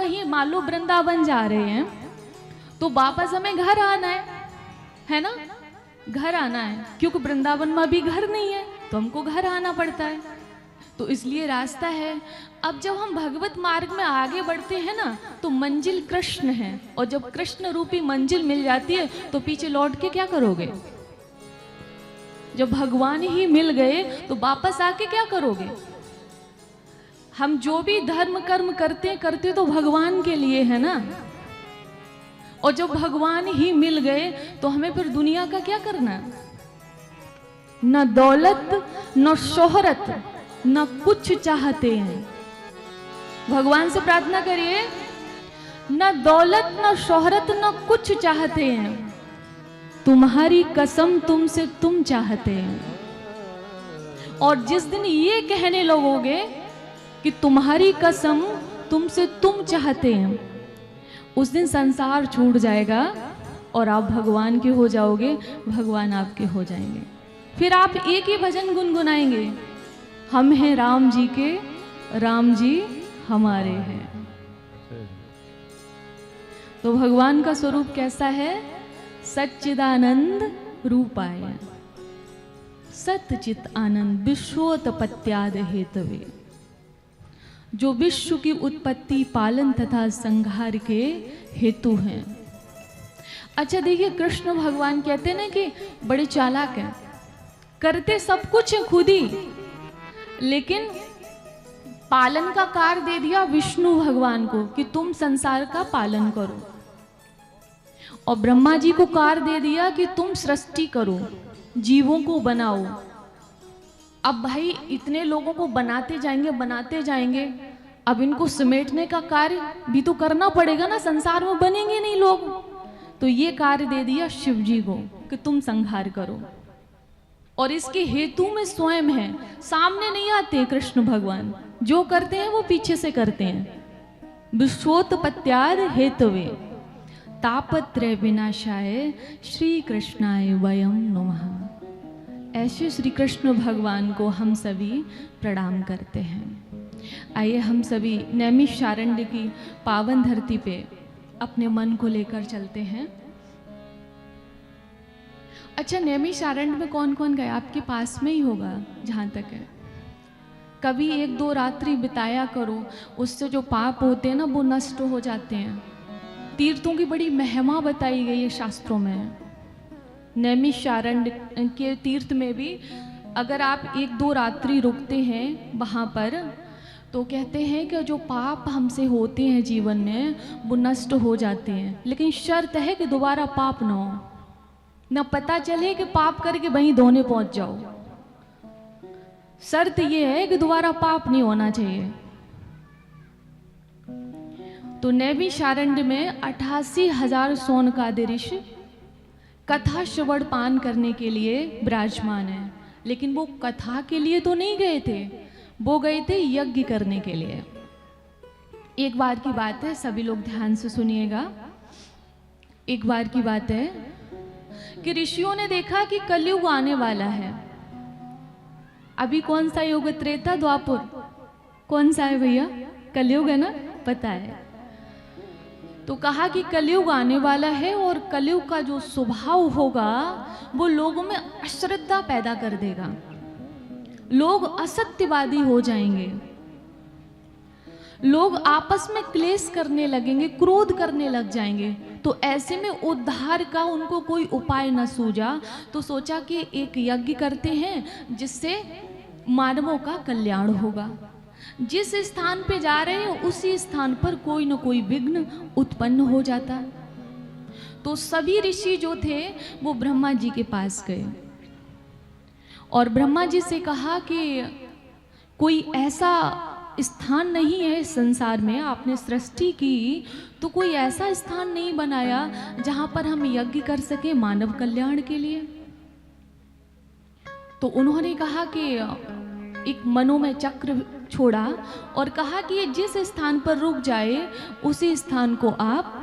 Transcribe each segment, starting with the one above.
कहीं मान लो वृंदावन जा रहे हैं तो वापस हमें घर आना है ना, घर आना है, क्योंकि वृंदावन में भी घर नहीं है तो हमको घर आना पड़ता है, तो इसलिए रास्ता है। अब जब हम भगवत मार्ग में आगे बढ़ते हैं ना तो मंजिल कृष्ण है, और जब कृष्ण रूपी मंजिल मिल जाती है तो पीछे लौट के क्या करोगे? जब भगवान ही मिल गए तो वापस आके क्या करोगे? हम जो भी धर्म कर्म करते तो भगवान के लिए है ना, और जब भगवान ही मिल गए तो हमें फिर दुनिया का क्या करना? न दौलत न शोहरत न कुछ चाहते हैं। भगवान से प्रार्थना करिए, न दौलत न शोहरत न कुछ चाहते हैं, तुम्हारी कसम तुमसे तुम चाहते हैं। और जिस दिन ये कहने लगोगे कि तुम्हारी कसम तुमसे तुम चाहते हैं, उस दिन संसार छूट जाएगा और आप भगवान के हो जाओगे, भगवान आपके हो जाएंगे। फिर आप एक ही भजन गुनगुनाएंगे, हम हैं राम जी के, राम जी हमारे हैं। तो भगवान का स्वरूप कैसा है? सच्चिदानंद रूपाय सतचित आनंद विश्वोत्पत्त्याद हेतवे, जो विश्व की उत्पत्ति पालन तथा संहार के हेतु हैं। अच्छा देखिए, कृष्ण भगवान कहते हैं ना कि बड़े चालाक हैं, करते सब कुछ है खुद ही, लेकिन पालन का कार्य दे दिया विष्णु भगवान को कि तुम संसार का पालन करो, और ब्रह्मा जी को कार्य दे दिया कि तुम सृष्टि करो, जीवों को बनाओ। अब भाई इतने लोगों को बनाते जाएंगे, अब इनको समेटने का कार्य भी तो करना पड़ेगा ना, संसार में बनेंगे नहीं लोग, तो ये कार्य दे दिया शिव जी को कि तुम संहार करो, और इसके हेतु में स्वयं है, सामने नहीं आते कृष्ण भगवान, जो करते हैं वो पीछे से करते हैं। विश्वोत्पत्त्याद हेतवे तापत्रय विनाशाय श्री कृष्णाय वयं नमः। ऐसे श्री कृष्ण भगवान को हम सभी प्रणाम करते हैं। आइए हम सभी नैमिषारण्य की पावन धरती पे अपने मन को लेकर चलते हैं। अच्छा, नैमिषारण्य में कौन कौन गया? आपके पास में ही होगा जहाँ तक है। कभी 1-2 रात्रि बिताया करो, उससे जो पाप होते हैं ना वो नष्ट हो जाते हैं। तीर्थों की बड़ी महिमा बताई गई है शास्त्रों में। नैमिषारण्य के तीर्थ में भी अगर आप 1-2 रात्रि रुकते हैं वहाँ पर, तो कहते हैं कि जो पाप हमसे होते हैं जीवन में वो नष्ट हो जाते हैं, लेकिन शर्त है कि दोबारा पाप ना हो, न पता चले कि पाप करके वहीं धोने पहुंच जाओ। शर्त ये है कि दोबारा पाप नहीं होना चाहिए। तो नैमिषारण्य में 88,000 सोनकादि ऋषि कथा श्रवण पान करने के लिए विराजमान है, लेकिन वो कथा के लिए तो नहीं गए थे, वो गए थे यज्ञ करने के लिए। एक बार की बात है, सभी लोग ध्यान से सुनिएगा। एक बार की बात है कि ऋषियों ने देखा कि कलयुग आने वाला है। अभी कौन सा युग? त्रेता द्वापर। कौन सा है भैया? कलयुग है ना, पता है। तो कहा कि कलयुग आने वाला है और कलयुग का जो स्वभाव होगा वो लोगों में अश्रद्धा पैदा कर देगा, लोग असत्यवादी हो जाएंगे, लोग आपस में क्लेश करने लगेंगे, क्रोध करने लग जाएंगे। तो ऐसे में उद्धार का उनको कोई उपाय न सूझा, तो सोचा कि एक यज्ञ करते हैं जिससे मानवों का कल्याण होगा। जिस स्थान पे जा रहे हैं उसी स्थान पर कोई न कोई विघ्न उत्पन्न हो जाता। तो सभी ऋषि जो थे वो ब्रह्मा जी के पास गए और ब्रह्मा जी से कहा कि कोई ऐसा स्थान नहीं है संसार में, आपने सृष्टि की तो कोई ऐसा स्थान नहीं बनाया जहां पर हम यज्ञ कर सके मानव कल्याण के लिए। तो उन्होंने कहा कि एक मनो में चक्र छोड़ा और कहा कि ये जिस स्थान पर रुक जाए उसी स्थान को आप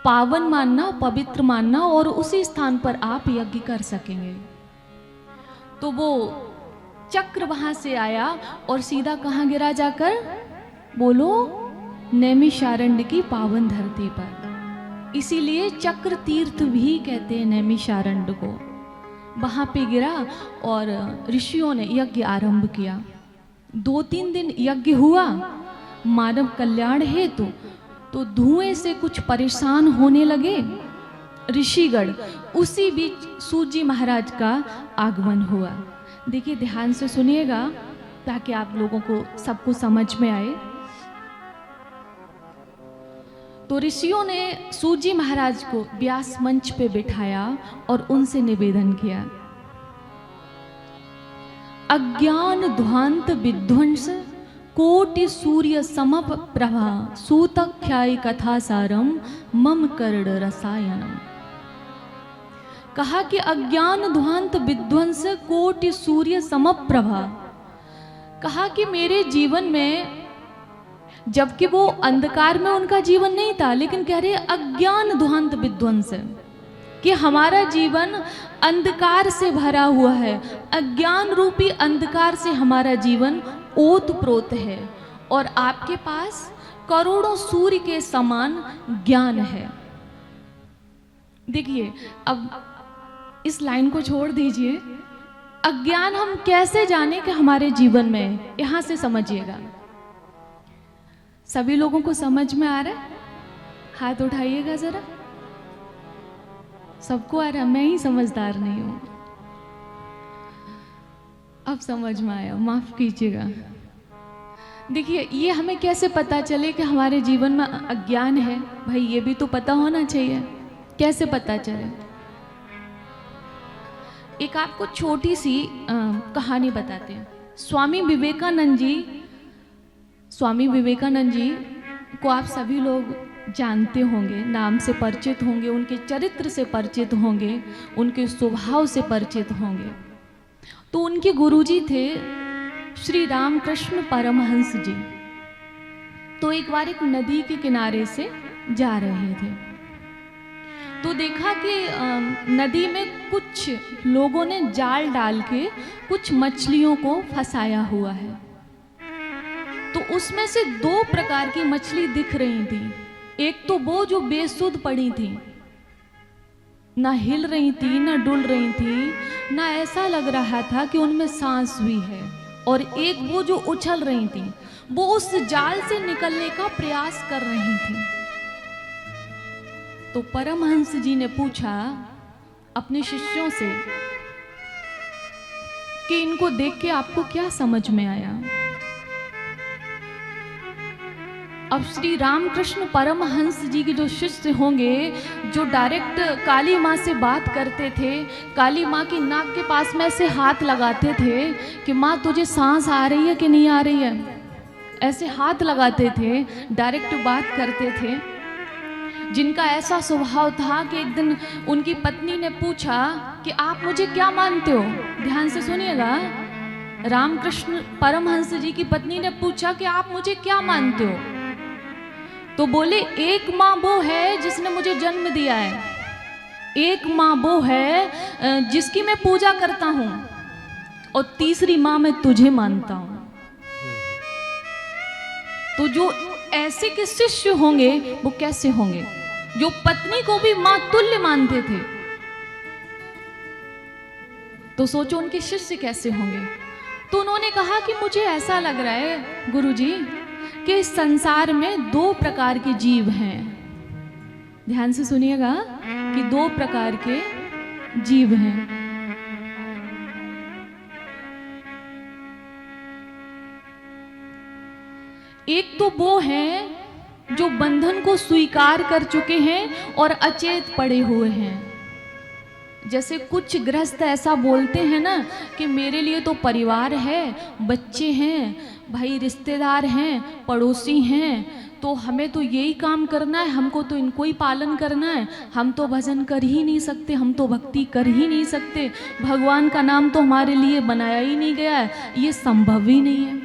पावन मानना, पवित्र मानना और उसी स्थान पर आप यज्ञ कर सकेंगे। तो वो चक्र वहां से आया और सीधा कहाँ गिरा जाकर? बोलो, नैमिषारण्य की पावन धरती पर। इसीलिए चक्र तीर्थ भी कहते हैं नैमिषारण्य को। वहाँ पे गिरा और ऋषियों ने यज्ञ आरंभ किया। 2-3 दिन यज्ञ हुआ मानव कल्याण हेतु। तो धुएं से कुछ परेशान होने लगे ऋषिगण। उसी बीच सूत जी महाराज का आगमन हुआ। देखिए ध्यान से सुनिएगा ताकि आप लोगों को सबको समझ में आए। तो ऋषियों ने सूत जी महाराज को व्यास मंच पे बिठाया और उनसे निवेदन किया, अज्ञान ध्वांत विध्वंस कोटि सूर्य समप प्रभा सूतख्याय कथा सारम मम कर्ण रसायनम। कहा कि अज्ञान ध्वांत विध्वंस कोटि सूर्य समप प्रभा। कहा कि मेरे जीवन में, जबकि वो अंधकार में उनका जीवन नहीं था, लेकिन कह रहे अज्ञान ध्वांत विध्वंस, कि हमारा जीवन अंधकार से भरा हुआ है। अज्ञान रूपी अंधकार से हमारा जीवन ओतप्रोत है और आपके पास करोड़ों सूर्य के समान ज्ञान है। देखिए अब इस लाइन को छोड़ दीजिए। अज्ञान हम कैसे जाने कि हमारे जीवन में, यहां से समझिएगा। सभी लोगों को समझ में आ रहा है? हाथ उठाइएगा जरा। सबको आ रहा, मैं ही समझदार नहीं हूं। अब समझ में आया, माफ कीजिएगा। देखिए ये हमें कैसे पता चले कि हमारे जीवन में अज्ञान है? भाई ये भी तो पता होना चाहिए। कैसे पता चले? एक आपको छोटी सी कहानी बताते हैं। स्वामी विवेकानंद जी को आप सभी लोग जानते होंगे, नाम से परिचित होंगे, उनके चरित्र से परिचित होंगे, उनके स्वभाव से परिचित होंगे। तो उनके गुरुजी थे श्री रामकृष्ण परमहंस जी। तो एक बार एक नदी के किनारे से जा रहे थे, तो देखा कि नदी में कुछ लोगों ने जाल डाल के कुछ मछलियों को फंसाया हुआ है। तो उसमें से 2 प्रकार की मछली दिख रही थी। एक तो वो जो बेसुध पड़ी थी, ना हिल रही थी, ना डुल रही थी, ना ऐसा लग रहा था कि उनमें सांस भी है। और एक वो जो उछल रही थी, वो उस जाल से निकलने का प्रयास कर रही थी। तो परमहंस जी ने पूछा अपने शिष्यों से कि इनको देख के आपको क्या समझ में आया? अब श्री रामकृष्ण परमहंस जी के जो शिष्य होंगे, जो डायरेक्ट काली माँ से बात करते थे, काली माँ की नाक के पास में ऐसे हाथ लगाते थे कि माँ तुझे सांस आ रही है कि नहीं आ रही है, ऐसे हाथ लगाते थे, डायरेक्ट बात करते थे। जिनका ऐसा स्वभाव था कि एक दिन उनकी पत्नी ने पूछा कि आप मुझे क्या मानते हो? ध्यान से सुनिएगा। रामकृष्ण परमहंस जी की पत्नी ने पूछा कि आप मुझे क्या मानते हो? तो बोले एक माँ वो है जिसने मुझे जन्म दिया है, एक माँ वो है जिसकी मैं पूजा करता हूँ, और तीसरी माँ मैं तुझे मानता हूँ। तो जो ऐसे के शिष्य होंगे वो कैसे होंगे? जो पत्नी को भी माँ तुल्य मानते थे, तो सोचो उनके शिष्य कैसे होंगे। तो उन्होंने कहा कि मुझे ऐसा लग रहा है गुरुजी कि इस संसार में 2 प्रकार के जीव हैं। ध्यान से सुनिएगा कि 2 प्रकार के जीव हैं। एक तो वो हैं जो बंधन को स्वीकार कर चुके हैं और अचेत पड़े हुए हैं। जैसे कुछ गृहस्थ ऐसा बोलते हैं ना कि मेरे लिए तो परिवार है, बच्चे हैं, भाई रिश्तेदार हैं, पड़ोसी हैं, तो हमें तो यही काम करना है, हमको तो इनको ही पालन करना है, हम तो भजन कर ही नहीं सकते, हम तो भक्ति कर ही नहीं सकते, भगवान का नाम तो हमारे लिए बनाया ही नहीं गया है, ये संभव ही नहीं है।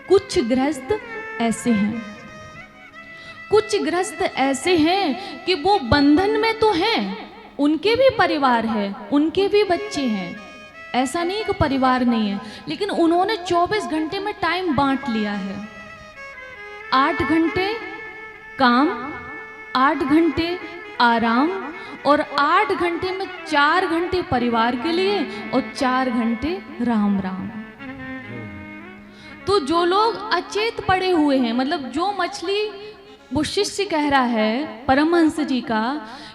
कुछ गृहस्थ ऐसे हैं। कुछ गृहस्थ ऐसे हैं कि वो बंधन में तो हैं, उनके भी परिवार है, उनके भी बच्चे हैं, ऐसा नहीं कि परिवार नहीं है, लेकिन उन्होंने 24 घंटे में टाइम बांट लिया है। 8 घंटे काम, 8 घंटे आराम, और 8 घंटे में 4 घंटे परिवार के लिए और 4 घंटे राम राम। तो जो लोग अचेत पड़े हुए हैं, मतलब जो मछली, वो शिष्य कह रहा है परमहंस जी का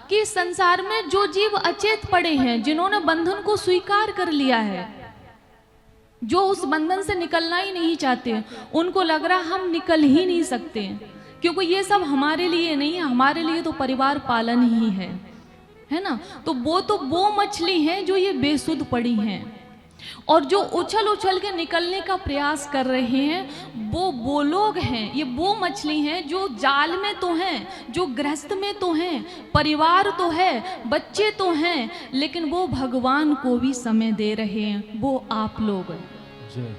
कि संसार में जो जीव अचेत पड़े हैं, जिन्होंने बंधन को स्वीकार कर लिया है, जो उस बंधन से निकलना ही नहीं चाहते, उनको लग रहा हम निकल ही नहीं सकते, क्योंकि ये सब हमारे लिए नहीं है, हमारे लिए तो परिवार पालन ही है ना। तो वो मछली है जो ये बेसुध पड़ी हैं, और जो उछल उछल के निकलने का प्रयास कर रहे हैं वो लोग हैं, ये वो मछली हैं जो जाल में तो हैं, जो गृहस्थ में तो हैं, परिवार तो है, बच्चे तो हैं, लेकिन वो भगवान को भी समय दे रहे हैं, वो आप लोग हैं।